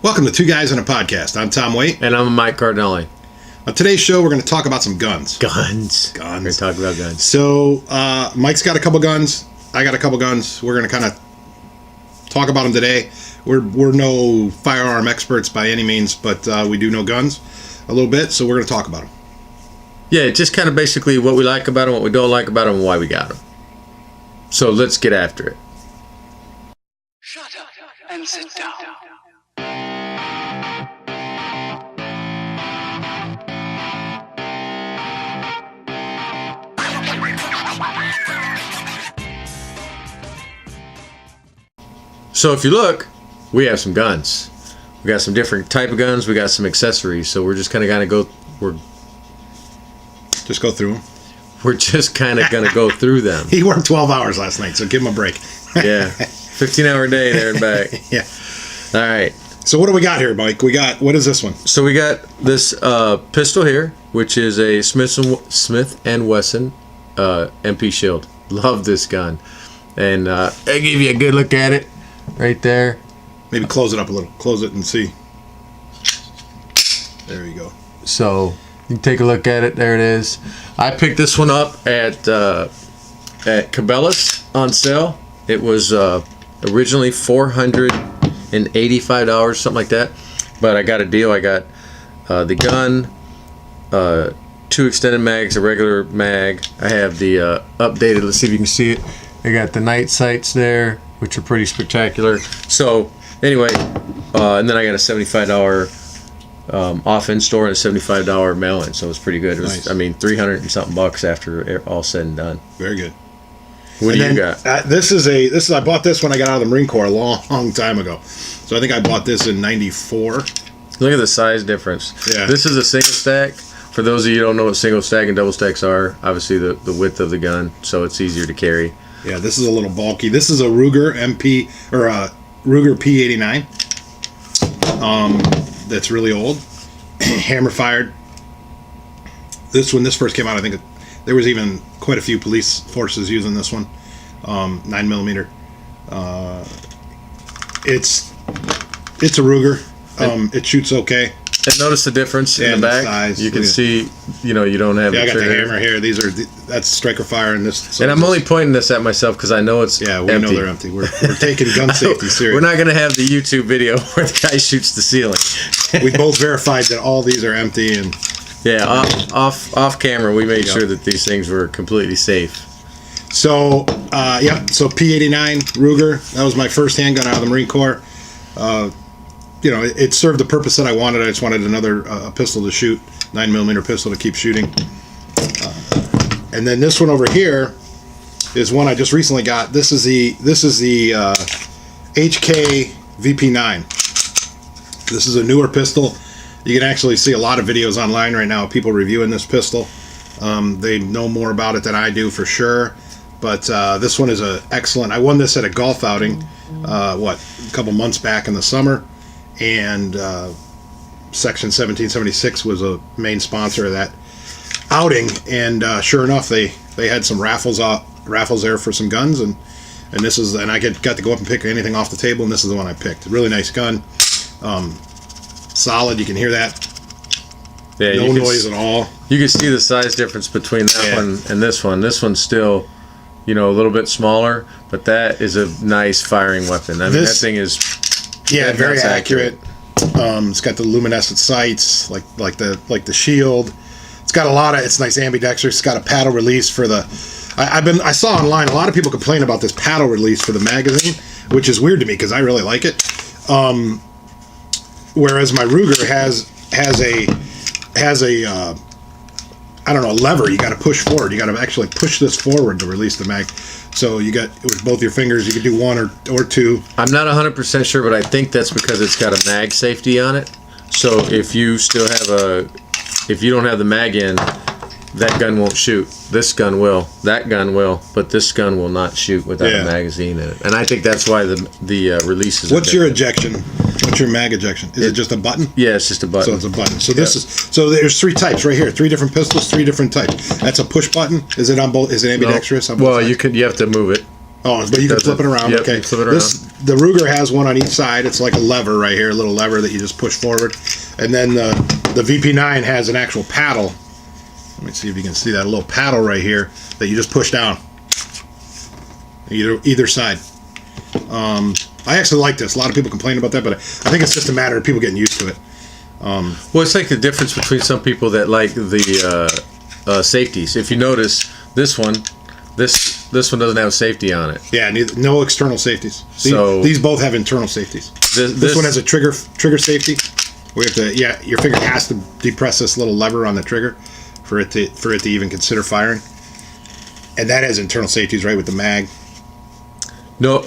Welcome to Two Guys on a Podcast. I'm Tom Waite. And I'm Mike Cardinelli. On today's show, we're going to talk about some guns. Guns. We're going to talk about guns. So, Mike's got a couple guns. I got a couple guns. We're going to kind of talk about them today. We're no firearm experts by any means, but we do know guns a little bit, so we're going to talk about them. Yeah, just kind of basically what we like about them, what we don't like about them, and why we got them. So let's get after it. Shut up and sit down. So if you look, we have some guns. We got some different type of guns. We got some accessories. So we're just kind of go. Just go through them. We're just kind of gonna go through them. He worked 12 hours last night, so give him a break. Yeah, 15-hour day there and back. Yeah. All right. So what do we got here, Mike? What is this one? So we got this pistol here, which is a Smith and Wesson MP Shield. Love this gun, and I give you a good look at it right there. Maybe close it up a little. Close it and see. There you go. So you can take a look at it. There it is. I picked this one up at Cabela's on sale. It was originally $485, something like that. But I got a deal. I got the gun, 2 extended mags, a regular mag. I have the updated. Let's see if you can see it. I got the night sights there, which are pretty spectacular. So anyway, and then I got a $75 off in store and a $75 mail in. So it's pretty good. It was, Nice. I mean, 300 and something bucks after all said and done. Very good. What do you got? This is I bought this when I got out of the Marine Corps a long time ago. So I think I bought this in 94. Look at the size difference. Yeah. This is a single stack. For those of you who don't know what single stack and double stacks are, obviously the width of the gun, so it's easier to carry. Yeah, this is a little bulky. This is a Ruger MP or a Ruger P89. That's really old. Hammer fired. When this first came out, I think there was even quite a few police forces using this one. 9mm. It's a Ruger. It shoots okay. And notice the difference in the back. size. You can see, you don't have. Yeah, I got the trigger. hammer here. That's striker fire, and this. So And I'm only pointing this at myself because I know it's Yeah, we empty. know they're empty. We're taking gun safety serious. We're not going to have the YouTube video where the guy shoots the ceiling. We both verified that all these are empty, and Yeah, off camera, we made sure that these things were completely safe. so So P89 Ruger. That was my first handgun out of the Marine Corps. It served the purpose that I wanted. I just wanted another pistol to shoot, 9mm pistol to keep shooting. And then this one over here is one I just recently got. This is the HK VP9. This is a newer pistol. You can actually see a lot of videos online right now of people reviewing this pistol. They know more about it than I do for sure. But this one is excellent. I won this at a golf outing, a couple months back in the summer. And Section 1776 was a main sponsor of that outing. And sure enough, they had some raffles there for some guns. And I got to go up and pick anything off the table. And this is the one I picked. Really nice gun. Solid. You can hear that. Yeah, No noise at all. You can see the size difference between that one and this one. This one's still, a little bit smaller, but that is a nice firing weapon. I mean, that thing is very accurate. It's got the luminescent sights, like the shield. It's got it's nice ambidextrous. It's got a paddle release for the. I saw online a lot of people complain about this paddle release for the magazine, which is weird to me because I really like it. Whereas my Ruger has a lever you got to push forward. You got to actually push this forward to release the mag. So you got, with both your fingers, you could do one or two. I'm not 100% sure, but I think that's because it's got a mag safety on it. So if you don't have the mag in, that gun won't shoot. This gun will. That gun will. But this gun will not shoot without a magazine in it. And I think that's why the release is. What's your ejection? What's your mag ejection? Is it just a button? Yeah, it's just a button. So it's a button. So there's 3 types right here. 3 different pistols, 3 different types. That's a push button. Is it on both? Is it ambidextrous? On both sides? You have to move it. Oh, but you can flip it around. Yep, Okay. flip it around. The Ruger has one on each side. It's like a lever right here, a little lever that you just push forward. And then the VP9 has an actual paddle. Let me see if you can see that. A little paddle right here that you just push down. Either side. I actually like this. A lot of people complain about that, but I think it's just a matter of people getting used to it. Well, it's like the difference between some people that like the safeties. If you notice, this one doesn't have safety on it. Yeah, no external safeties. So these both have internal safeties. This one has a trigger safety. We have to, your finger has to depress this little lever on the trigger for it to even consider firing. And that has internal safeties, right, with the mag. No.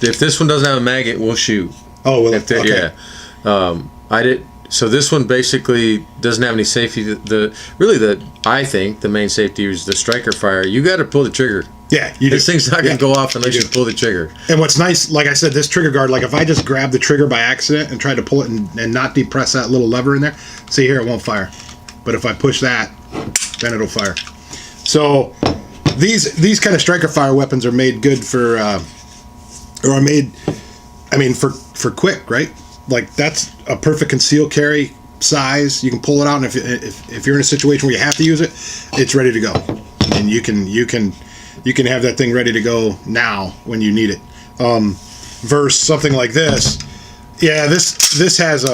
If this one doesn't have a mag, it will shoot. Oh, well, okay. Yeah. I did. So this one basically doesn't have any safety. I think the main safety is the striker fire. You got to pull the trigger. Yeah, you do. This thing's not going to go off unless you pull the trigger. And what's nice, like I said, this trigger guard, like if I just grab the trigger by accident and try to pull it and not depress that little lever in there, see here, it won't fire. But if I push that, then it'll fire. So these kind of striker fire weapons are made good for, for quick, right? Like that's a perfect conceal carry size. You can pull it out, and if you're in a situation where you have to use it, it's ready to go. And you can have that thing ready to go now when you need it. Versus something like this. Yeah, this has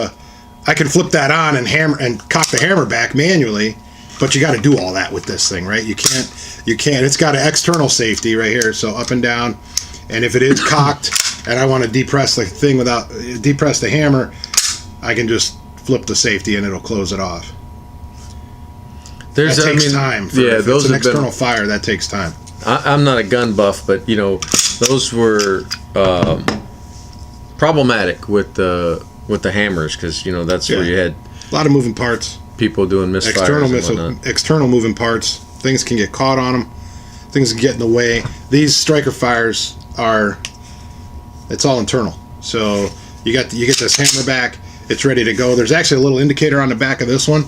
I can flip that on and hammer and cock the hammer back manually, but you got to do all that with this thing, right? You can't. It's got an external safety right here, so up and down. And if it is cocked and I want to depress the thing without depress the hammer, I can just flip the safety and it'll close it off. That takes time. If it's an external fire, that takes time. I'm not a gun buff, but those were problematic with the hammers because that's where you had a lot of moving parts. People doing misfires. External moving parts. Things can get caught on them. Things can get in the way. These striker fires it's all internal. So you get this hammer back. It's ready to go. There's actually a little indicator on the back of this one,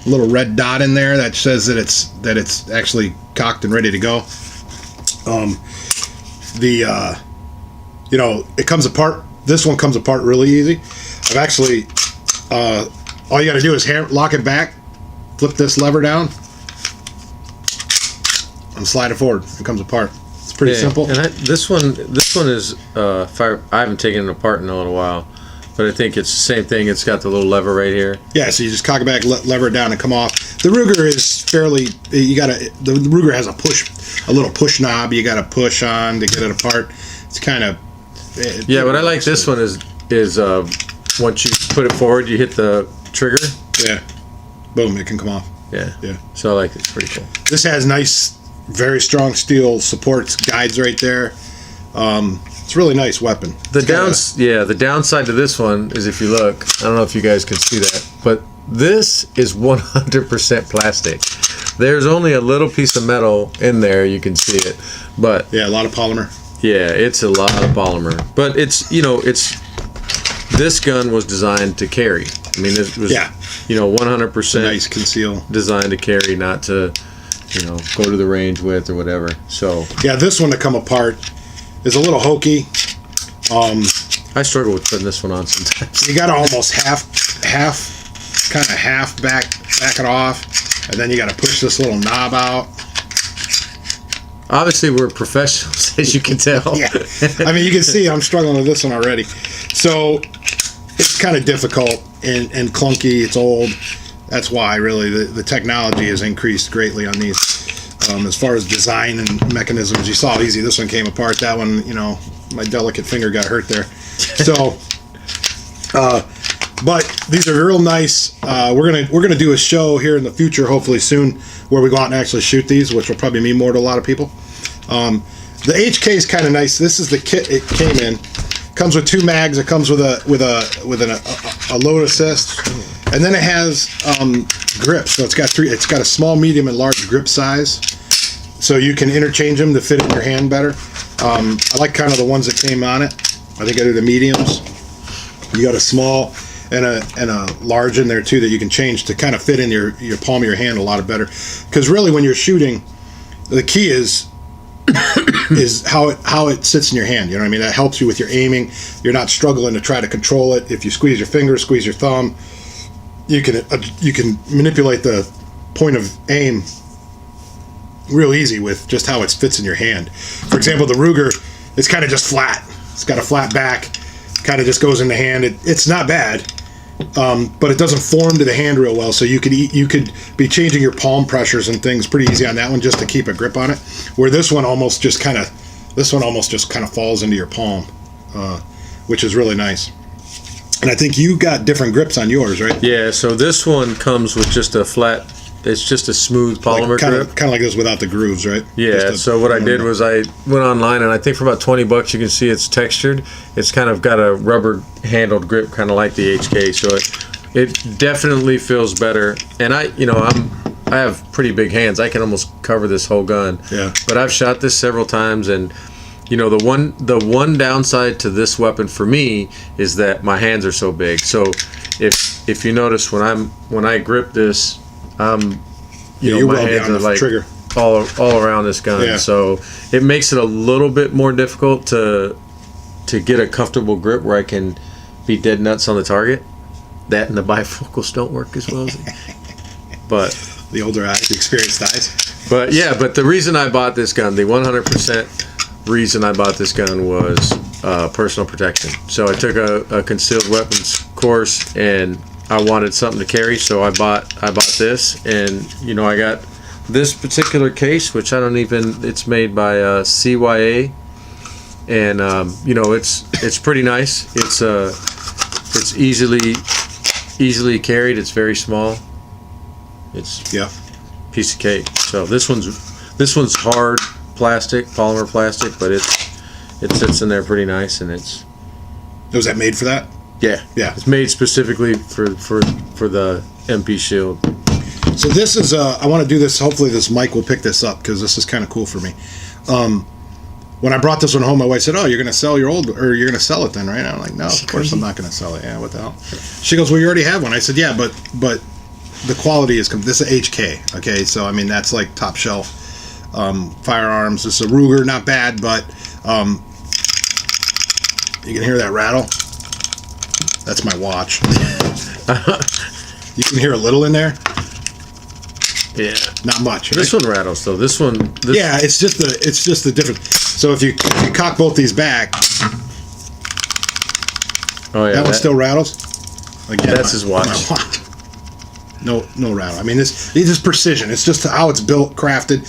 a little red dot in there that says that it's actually cocked and ready to go. It comes apart. This one comes apart really easy. I've actually all you got to do is lock it back, flip this lever down, and slide it forward. It comes apart. It's pretty simple. And this one is fire. I haven't taken it apart in a little while, but I think it's the same thing. It's got the little lever right here. Yeah, so you just cock it back, lever it down, and come off. The Ruger is fairly. The Ruger has a little push knob. You got to push on to get it apart. It's kind of. What I like this one is once you put it forward, you hit the trigger. Yeah. Boom! It can come off. Yeah. Yeah. So I like it. It's pretty cool. This has nice, very strong steel supports, guides right there. It's a really nice weapon. The downside to this one is if you look, I don't know if you guys can see that, but this is 100% plastic. There's only a little piece of metal in there, you can see it, but a lot of polymer. Yeah, it's a lot of polymer, but this gun was designed to carry. I mean, it was 100% nice conceal, designed to carry, not to go to the range with or whatever. So this one to come apart is a little hokey. I struggle with putting this one on sometimes. You got to almost half back it off, and then you got to push this little knob out. Obviously, we're professionals, as you can tell. Yeah, I mean, you can see I'm struggling with this one already. So it's kind of difficult and clunky. It's old. That's why, really, the technology has increased greatly on these. As far as design and mechanisms, you saw how easy this one came apart. That one, my delicate finger got hurt there. So, but these are real nice. We're gonna do a show here in the future, hopefully soon, where we go out and actually shoot these, which will probably mean more to a lot of people. The HK is kind of nice. This is the kit it came in. Comes with 2 mags. It comes with a load assist, and then it has grips. So it's got 3. It's got a small, medium, and large grip size, so you can interchange them to fit in your hand better. I like kind of the ones that came on it. I think I do the mediums. You got a small and a large in there too that you can change to kind of fit in your palm of your hand a lot better. Because really, when you're shooting, the key is is how it sits in your hand. You know what I mean? That helps you with your aiming. You're not struggling to try to control it. If you squeeze your finger, squeeze your thumb, you can manipulate the point of aim real easy with just how it fits in your hand. For example, the Ruger is kind of just flat. It's got a flat back, kind of just goes in the hand. It's not bad, but it doesn't form to the hand real well. So you could be changing your palm pressures and things pretty easy on that one just to keep a grip on it. Where this one almost just kind of falls into your palm, which is really nice. And I think you got different grips on yours, right? Yeah. So this one comes with just a flat. It's just a smooth polymer grip. Kind of like this without the grooves, right? Yeah, so what I did was I went online, and I think for about $20 you can see it's textured. It's kind of got a rubber handled grip, kind of like the HK. So it definitely feels better. And I have pretty big hands. I can almost cover this whole gun. Yeah. But I've shot this several times, and the one downside to this weapon for me is that my hands are so big. So if you notice when I grip this, you're my well hands beyond are the like trigger. all around this gun. Yeah. So it makes it a little bit more difficult to get a comfortable grip where I can be dead nuts on the target. That and the bifocals don't work as well as but the older eyes, the experienced eyes. But yeah, but the reason I bought this gun, the 100% reason I bought this gun was personal protection. So I took a concealed weapons course, and I wanted something to carry, so I bought this, and I got this particular case, which it's made by CYA, and it's pretty nice. It's easily carried. It's very small. It's piece of cake. So this one's hard plastic, polymer plastic, but it sits in there pretty nice, and it's. Was that made for that? Yeah. It's made specifically for the MP Shield. So this is I want to do this. Hopefully this mic will pick this up because this is kind of cool for me. When I brought this one home, my wife said, "Oh, you're going to sell your old, or you're going to sell it then, right?" And I'm like, "No, of course I'm not going to sell it." Yeah, what the hell? She goes, "Well, you already have one." I said, "Yeah, but the quality is this is HK. Okay, so I mean that's like top shelf firearms. This is a Ruger, not bad, but you can hear that rattle. That's my watch. You can hear a little in there. Yeah, not much. This one rattles though. Yeah, it's just the difference. So if you cock both these back, that one still rattles. Again, that's his watch. No rattle. I mean, this is precision. It's just how it's built, crafted.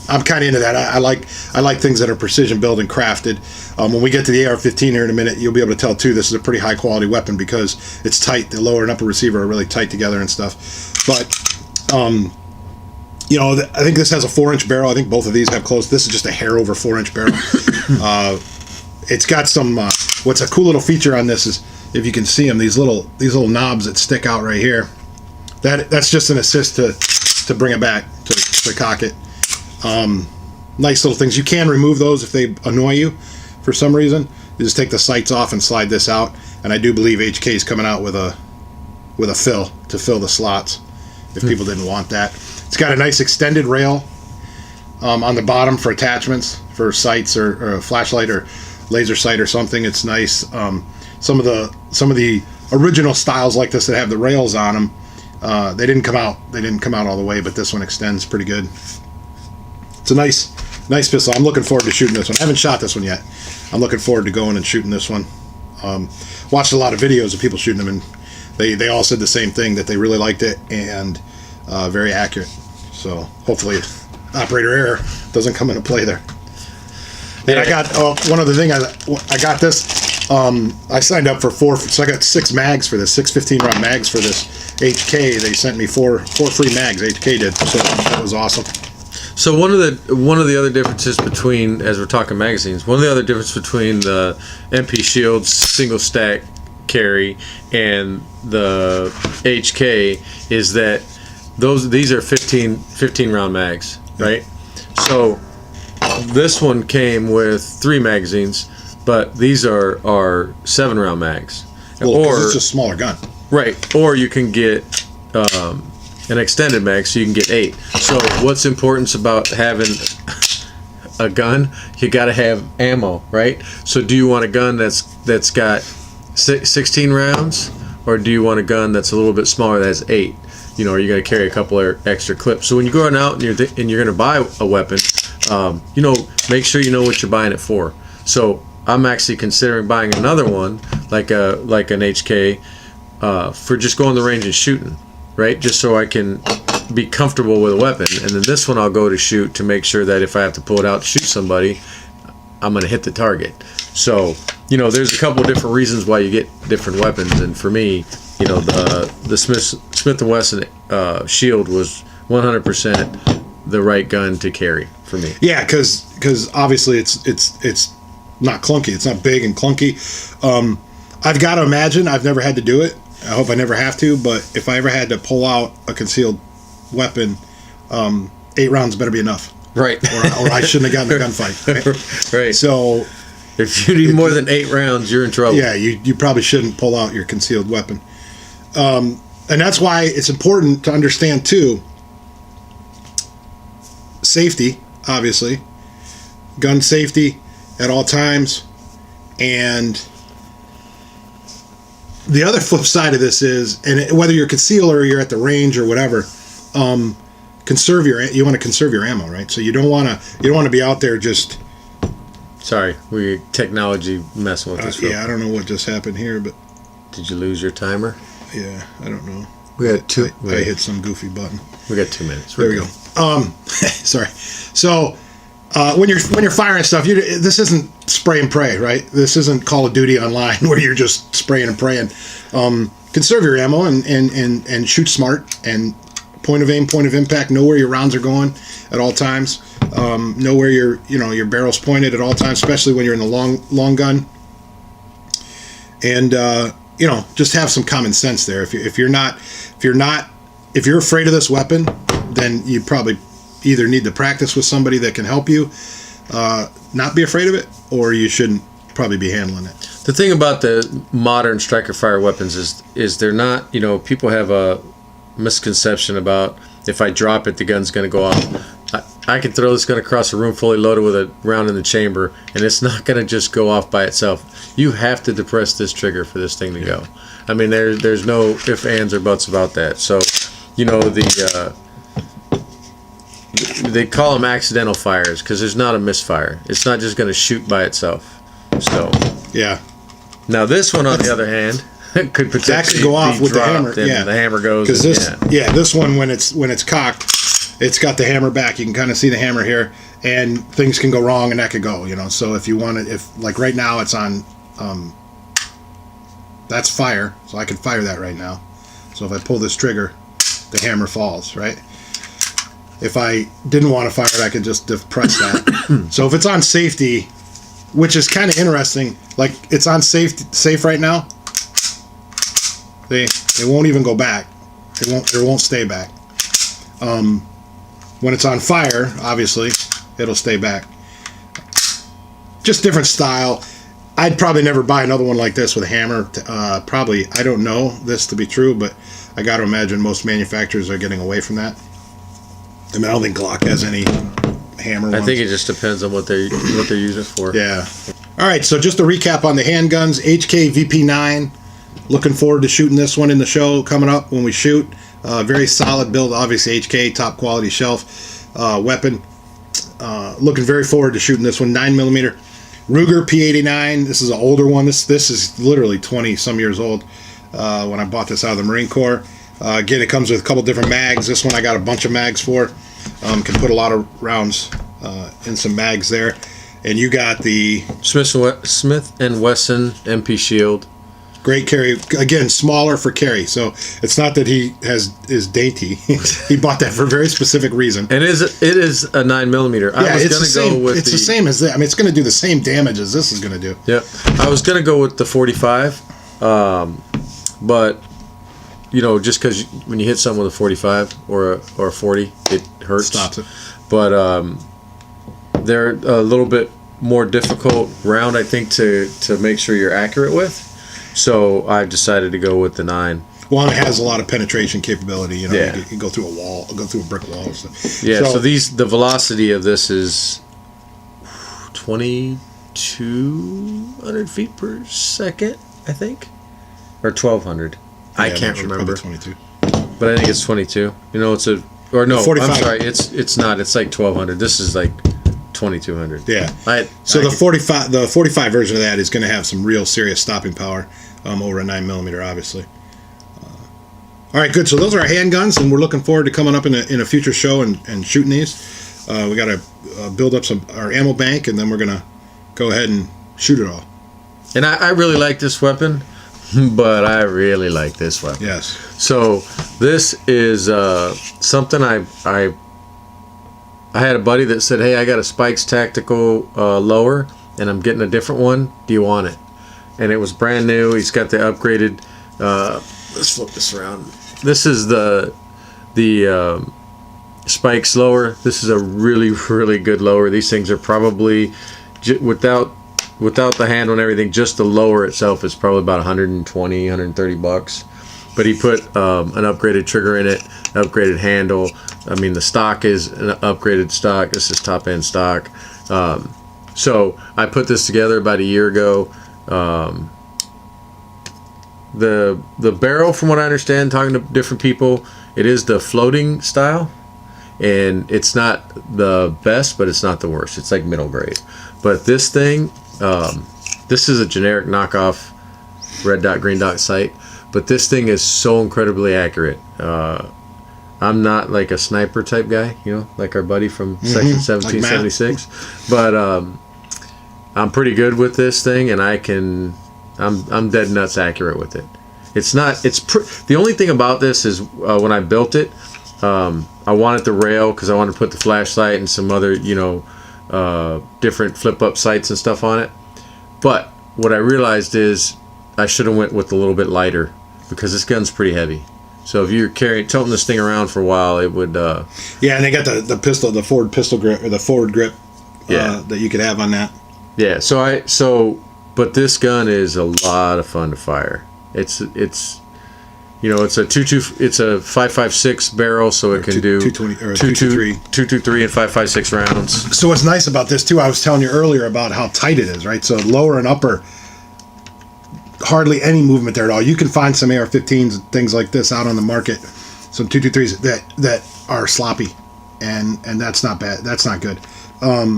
I'm kind of into that. I like things that are precision built and crafted. When we get to the AR-15 here in a minute, you'll be able to tell too. This is a pretty high quality weapon because it's tight. The lower and upper receiver are really tight together and stuff. But I think this has a 4-inch barrel. I think both of these have close. This is just a hair over 4-inch barrel. It's got some. What's a cool little feature on this is if you can see them, these little knobs that stick out right here. That's just an assist to bring it back to cock it. Nice little things. You can remove those if they annoy you for some reason. You just take the sights off and slide this out. And I do believe HK is coming out with a fill to fill the slots if people didn't want that. It's got a nice extended rail on the bottom for attachments for sights or a flashlight or laser sight or something. It's nice. Some of the original styles like this that have the rails on them, they didn't come out all the way, but this one extends pretty good. It's a nice pistol. I'm looking forward to shooting this one. I haven't shot this one yet. I'm looking forward to going and shooting this one. Watched a lot of videos of people shooting them, and they all said the same thing, that they really liked it and very accurate. So hopefully operator error doesn't come into play there. And I got one other thing. I got this. I signed up for so I got 6 mags for this, 6 15-round mags for this HK. They sent me four free mags. HK did, so that was awesome. So one of the other differences between, as we're talking magazines, one of the other differences between the MP Shield single stack carry and the HK is that these are 15 round mags, right? So this one came with 3 magazines, but these are 7-round mags. Well, because it's just a smaller gun. Right. Or you can get an extended mag, so you can get 8. So what's important about having a gun, you got to have ammo, right? So do you want a gun that's got 16 rounds, or do you want a gun that's a little bit smaller that has 8? You know, are you going to carry a couple of extra clips? So when you're going out and you're going to buy a weapon, you know, make sure you know what you're buying it for. So I'm actually considering buying another one, like an HK, for just going to the range and shooting, right? Just so I can be comfortable with a weapon. And then this one I'll go to shoot to make sure that if I have to pull it out to shoot somebody, I'm going to hit the target. So, you know, there's a couple of different reasons why you get different weapons. And for me, you know, the Smith & Wesson Shield was 100% the right gun to carry for me. Yeah, because obviously it's not clunky. It's not big and clunky. I've got to imagine, I've never had to do it. I hope I never have to, but if I ever had to pull out a concealed weapon, 8 rounds better be enough. Right. Or I shouldn't have gotten a gunfight. Right. So if you need more than 8 rounds, you're in trouble. yeah, you probably shouldn't pull out your concealed weapon. And that's why it's important to understand, too, safety, obviously. Gun safety at all times. And the other flip side of this is, and whether you're concealed or you're at the range or whatever, you want to conserve your ammo, right? So you don't want to be out there just. Sorry, we technology messing with this. Yeah, I don't know what just happened here, but did you lose your timer? yeah, I don't know. We got two. I hit some goofy button. We got 2 minutes. There we go. Sorry. So when you're firing stuff, this isn't spray and pray, right? This isn't Call of Duty Online where you're just spraying and praying. Conserve your ammo and shoot smart, and point of aim, point of impact. Know where your rounds are going at all times. Know where your barrel's pointed at all times, especially when you're in the long gun. And just have some common sense there. If you're afraid of this weapon, then you probably either need to practice with somebody that can help you not be afraid of it, or you shouldn't probably be handling it. The thing about the modern striker fire weapons is they're not, people have a misconception about if I drop it, the gun's going to go off. I can throw this gun across a room fully loaded with a round in the chamber, and it's not going to just go off by itself. You have to depress this trigger for this thing to go. I mean, there's no ifs, ands, or buts about that. So, they call them accidental fires because there's not a misfire. It's not just going to shoot by itself. So yeah. Now this one, on the other hand, could potentially go off with the dropped, hammer. and the hammer goes. Because this one, when it's cocked, it's got the hammer back. You can kind of see the hammer here, and things can go wrong, and that could go. So if you want to, like right now, it's on. That's fire, so I can fire that right now. So if I pull this trigger, the hammer falls, right? If I didn't want to fire it, I could just depress that. So if it's on safety, which is kind of interesting, like it's on safe right now, they won't even go back. It won't stay back. When it's on fire, obviously, it'll stay back. Just different style. I'd probably never buy another one like this with a hammer. Probably, I don't know this to be true, but I got to imagine most manufacturers are getting away from that. I mean, I don't think Glock has any hammer ones. I think it just depends on what they're using it for. Yeah. All right, so just a recap on the handguns. HK VP9. Looking forward to shooting this one in the show coming up when we shoot. Very solid build, obviously HK, top quality shelf weapon. Looking very forward to shooting this one. 9mm Ruger P89. This is an older one. This is literally 20 some years old when I bought this out of the Marine Corps. Again, it comes with a couple different mags. This one I got a bunch of mags for. Can put a lot of rounds in some mags there. And you got the Smith & Wesson MP Shield. Great carry. Again, smaller for carry. So it's not that he is dainty. He bought that for a very specific reason. And it is a 9mm. Yeah, it's the same as that. I mean, it's going to do the same damage as this is going to do. Yep. I was going to go with the 45, but just because when you hit someone with a 45 or a 40, it hurts. Stops it. But they're a little bit more difficult round, I think, to make sure you're accurate with. So I've decided to go with the 9. Well, and it has a lot of penetration capability. Yeah. You can go through a wall, go through a brick wall. Yeah. So the velocity of this is 2,200 feet per second, I think, or 1,200. I Yeah, I'm can't not sure, remember, probably 22. but I think it's 22. You know, it's a or no, 45. I'm sorry, it's not. It's like 1,200. This is like 2,200. Yeah. I The 45 version of that is going to have some real serious stopping power over a 9mm, obviously. All right, good. So those are our handguns, and we're looking forward to coming up in a future show and shooting these. We got to build up our ammo bank, and then we're going to go ahead and shoot it all. And I really like this weapon, but I really like this weapon. Yes. So this is something I had a buddy that said, "Hey, I got a Spikes Tactical lower, and I'm getting a different one. Do you want it?" And it was brand new. He's got the upgraded. Let's flip this around. This is the Spikes lower. This is a really, really good lower. These things are probably without the handle and everything, just the lower itself is probably about 120, 130 bucks. But he put an upgraded trigger in it, upgraded handle. I mean, the stock is an upgraded stock. This is top end stock. So I put this together about a year ago. The barrel, from what I understand, talking to different people, it is the floating style, and it's not the best, but it's not the worst. It's like middle grade. But this thing, this is a generic knockoff red dot green dot sight, but this thing is so incredibly accurate. I'm not like a sniper type guy, you know, like our buddy from Section 1776, but I'm pretty good with this thing, and I'm dead nuts accurate with it. It's not. The only thing about this is when I built it, I wanted the rail because I wanted to put the flashlight and some other, different flip up sights and stuff on it. But what I realized is I should have went with a little bit lighter because this gun's pretty heavy. So if you're tilting this thing around for a while, it would. Yeah, and they got the pistol, the forward pistol grip or the forward grip. Yeah. That you could have on that. Yeah. But this gun is a lot of fun to fire. It's a 5.56 barrel, so it can do 223 and 5.56 rounds. So what's nice about this too, I was telling you earlier about how tight it is, right? So lower and upper, hardly any movement there at all. You can find some AR-15s and things like this out on the market, some 223s that are sloppy, and that's not bad. That's not good.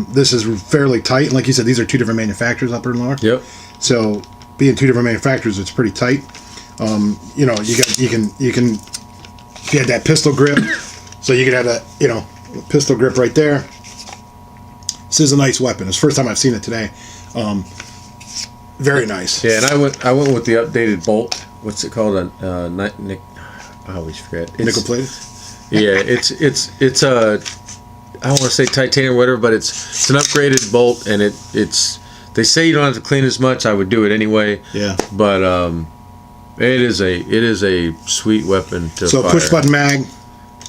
This is fairly tight, and like you said, these are two different manufacturers, upper and lower. Yep. So being two different manufacturers, it's pretty tight. You can if you had that pistol grip, so you could have that pistol grip right there. This is a nice weapon. It's the first time I've seen it today. Very nice. Yeah, and I went with the updated bolt. What's it called? I always forget. Nickel plated. Yeah, it's a I don't want to say titanium or whatever, but it's an upgraded bolt, and it's. They say you don't have to clean as much. I would do it anyway. Yeah. But it is a sweet weapon to so fire. Push button mag.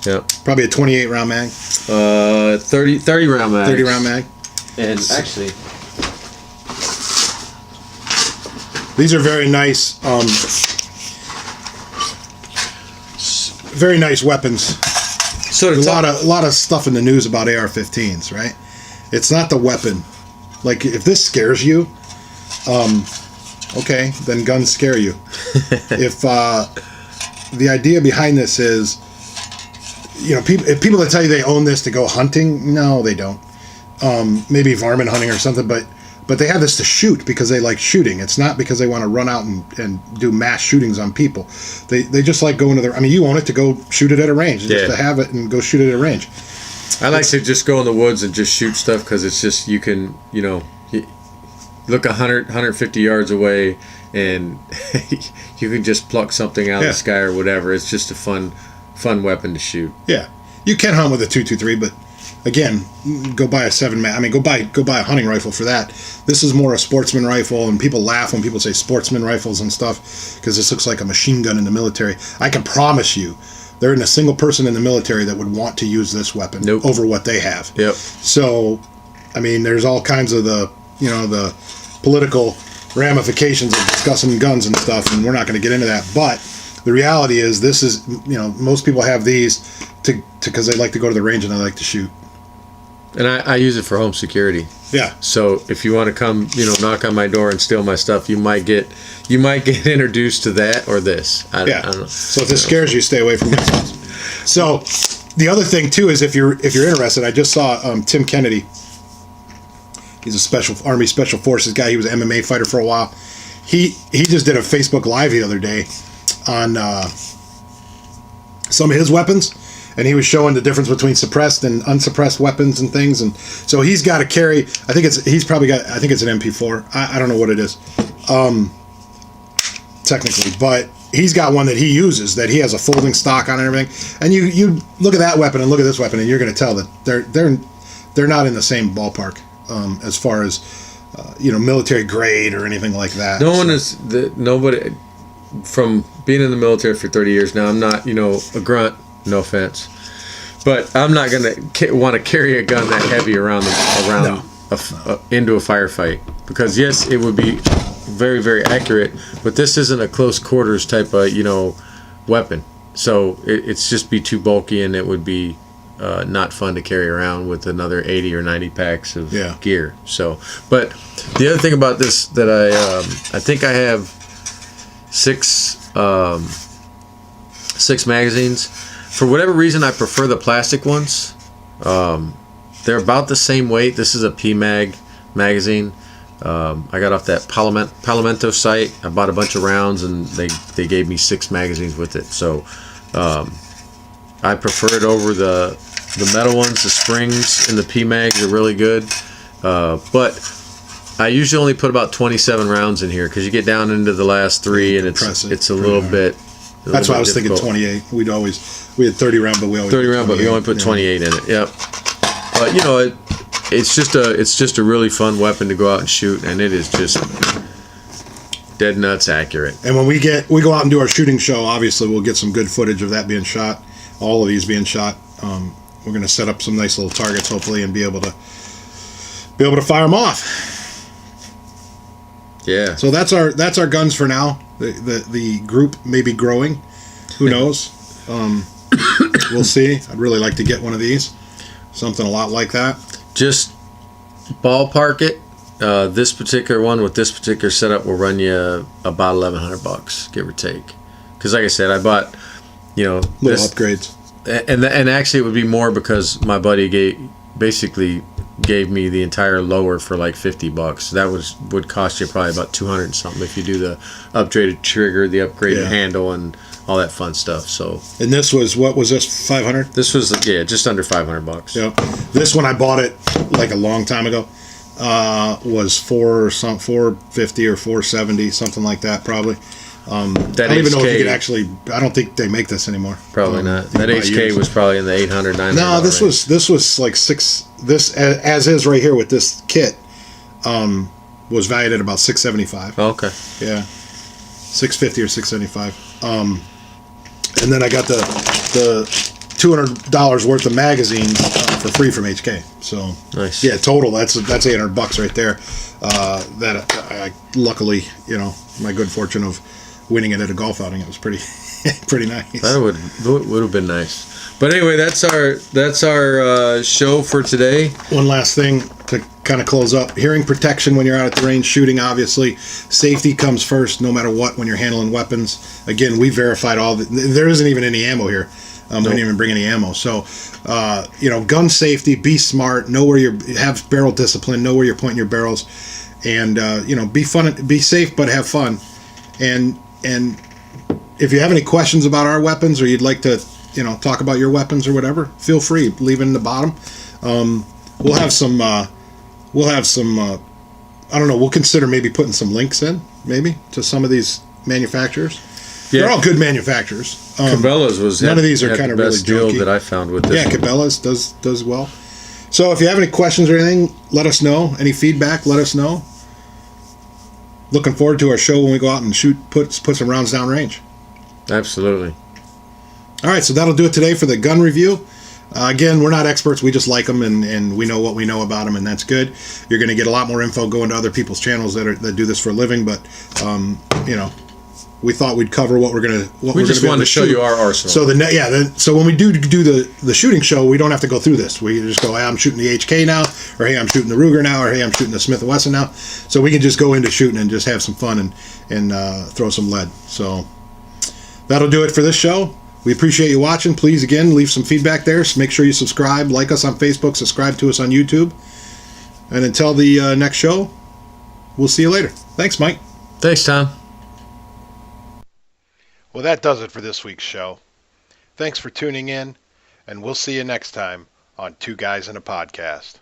Yeah. Probably a 28 round mag. 30 round mag. 30 round mag. And actually, these are very nice. Very nice weapons. So There's a lot of stuff in the news about AR-15s, right? It's not the weapon. Like, if this scares you, okay, then guns scare you. If the idea behind this is, if people that tell you they own this to go hunting, no, they don't. Maybe varmint hunting or something, but they have this to shoot because they like shooting. It's not because they want to run out and do mass shootings on people. They just like going to you own it to go shoot it at a range, just to have it and go shoot it at a range. I like to just go in the woods and just shoot stuff because it's just, you can, look 150 yards away and you can just pluck something out of the sky or whatever. It's just a fun weapon to shoot. Yeah. You can hunt with a 223, but again, go buy a 7-mag. Go buy a hunting rifle for that. This is more a sportsman rifle, and people laugh when people say sportsman rifles and stuff because this looks like a machine gun in the military. I can promise you, there isn't a single person in the military that would want to use this weapon over what they have. Yep. So, there's all kinds of the political ramifications of discussing guns and stuff, and we're not going to get into that. But the reality is, this is, most people have these because they like to go to the range and they like to shoot. And I use it for home security. Yeah. So if you want to come, knock on my door and steal my stuff, you might get introduced to that or this. I don't know. So if this scares you, stay away from this. So the other thing too is if you're interested, I just saw Tim Kennedy. He's a Army Special Forces guy. He was an MMA fighter for a while. He just did a Facebook Live the other day on some of his weapons, and he was showing the difference between suppressed and unsuppressed weapons and things. And so he's got to carry. I think it's an MP4. I don't know what it is, technically, but he's got one that he uses that he has a folding stock on and everything. And you look at that weapon and look at this weapon, and you're going to tell that they're not in the same ballpark as far as military grade or anything like that. Nobody from being in the military for 30 years now. I'm not a grunt. No offense, but I'm not gonna want to carry a gun that heavy around into a firefight, because yes, it would be very, very accurate, but this isn't a close quarters type of weapon, so it's just be too bulky, and it would be not fun to carry around with another 80 or 90 packs of gear. So, but the other thing about this that I think I have six magazines. For whatever reason, I prefer the plastic ones. They're about the same weight. This is a PMag magazine. I got off that Palomento site. I bought a bunch of rounds, and they gave me 6 magazines with it. So I prefer it over the metal ones. The springs in the PMags are really good. But I usually only put about 27 rounds in here, because you get down into the last 3, and it's a little bit. That's why I was thinking 28. We had 30 round, but we always 30 round, but we only put 28 in it. Yep. But it's just a really fun weapon to go out and shoot, and it is just dead nuts accurate. And when we go out and do our shooting show, obviously we'll get some good footage of that being shot. All of these being shot. We're going to set up some nice little targets, hopefully, and be able to fire them off. Yeah. So that's our guns for now. The group may be growing. Who knows? We'll see. I'd really like to get one of these. Something a lot like that. Just ballpark it. This particular one with this particular setup will run you about $1,100, give or take. Because like I said, I bought, little upgrades. And actually it would be more, because my buddy basically gave me the entire lower for like $50. That would cost you probably about 200 and something if you do the upgraded trigger, the upgraded handle, and all that fun stuff. So, and this was, what was this, 500? This was just under $500. Yep. This one, I bought it like a long time ago. Was 450 or 470, something like that, probably. I don't even know if you could actually. I don't think they make this anymore. Probably not. That HK was probably in the 800, 900. No, this was like 6. This as is right here with this kit, was valued at about $675. Oh, okay. Yeah, $650 or $675. And then I got the $200 worth of magazines for free from HK. So nice. Yeah, total that's $800 right there. That I luckily, my good fortune of winning it at a golf outing, it was pretty nice. That would have been nice. But anyway, that's our show for today. One last thing to kind of close up: hearing protection when you're out at the range shooting. Obviously, safety comes first, no matter what. When you're handling weapons, again, we verified there isn't even any ammo here. We didn't even bring any ammo. So, gun safety. Be smart. Know where have barrel discipline. Know where you're pointing your barrels, and be safe, but have fun. And if you have any questions about our weapons, or you'd like to talk about your weapons or whatever, feel free. Leave it in the bottom. We'll have some. I don't know. We'll consider maybe putting some links in, maybe, to some of these manufacturers. Yeah. They're all good manufacturers. Cabela's was none of these are kind of really deal that I found with this. Yeah, Cabela's does well. So if you have any questions or anything, let us know. Any feedback, let us know. Looking forward to our show when we go out and put some rounds down range. Absolutely. All right, so that'll do it today for the gun review. Again, we're not experts. We just like them, and we know what we know about them, and that's good. You're going to get a lot more info going to other people's channels that do this for a living, but, we thought we'd cover what we're gonna. We just wanted to show you our arsenal. So so when we do the shooting show, we don't have to go through this. We just go, hey, I'm shooting the HK now, or hey, I'm shooting the Ruger now, or hey, I'm shooting the Smith & Wesson now. So we can just go into shooting and just have some fun and throw some lead. So that'll do it for this show. We appreciate you watching. Please, again, leave some feedback there. So make sure you subscribe, like us on Facebook, subscribe to us on YouTube. And until the next show, we'll see you later. Thanks, Mike. Thanks, Tom. Well, that does it for this week's show. Thanks for tuning in, and we'll see you next time on Two Guys in a Podcast.